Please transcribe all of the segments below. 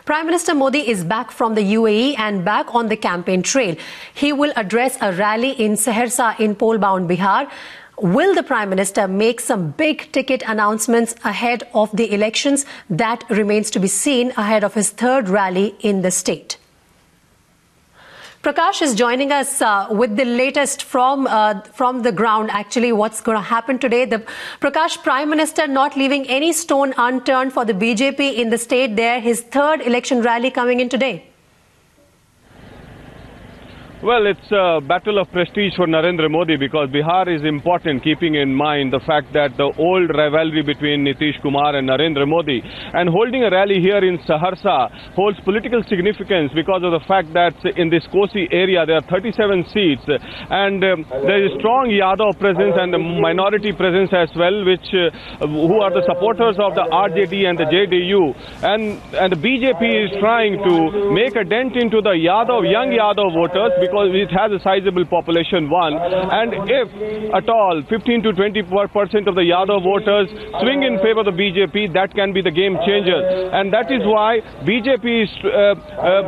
Prime Minister Modi is back from the UAE and back on the campaign trail. He will address a rally in Saharsa in pole-bound Bihar. Will the Prime Minister make some big-ticket announcements ahead of the elections? That remains to be seen ahead of his third rally in the state. Prakash is joining us with the latest from the ground. Actually, what's going to happen today? Prakash, Prime Minister not leaving any stone unturned for the BJP in the state there. His third election rally coming in today. Well, it's a battle of prestige for Narendra Modi because Bihar is important, keeping in mind the fact that the old rivalry between Nitish Kumar and Narendra Modi. And holding a rally here in Saharsa holds political significance because of the fact that in this Kosi area there are 37 seats and there is strong Yadav presence and a minority presence as well, which who are the supporters of the RJD and the JDU. And the BJP is trying to make a dent into the young Yadav voters, because it has a sizable population, one, and if at all 15 to 20% of the Yadav voters swing in favor of the BJP, that can be the game changer. And that is why BJP is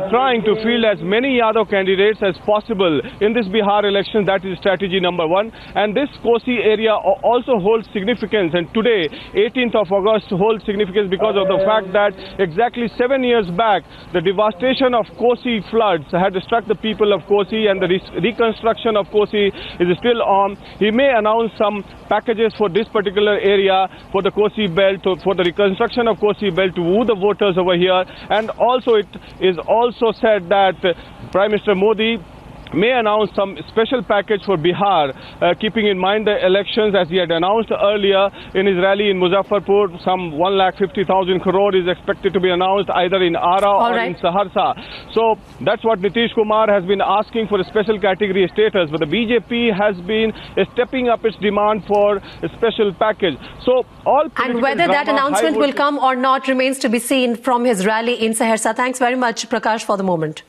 trying to field as many Yadav candidates as possible in this Bihar election. That is strategy number one. And this Kosi area also holds significance, and today 18th of August holds significance because of the fact that exactly 7 years back the devastation of Kosi floods had struck the people of Kosi, and the reconstruction of Kosi is still on. He may announce some packages for this particular area, for the Kosi belt, for the reconstruction of Kosi belt to woo the voters over here. And also it is also said that Prime Minister Modi may announce some special package for Bihar, keeping in mind the elections, as he had announced earlier in his rally in Muzaffarpur. Some 1,50,000 crore is expected to be announced either in Ara or in Saharsa. So that's what Nitish Kumar has been asking for, a special category status, but the BJP has been stepping up its demand for a special package. So and whether that announcement will come or not remains to be seen from his rally in Saharsa. Thanks very much, Prakash, for the moment.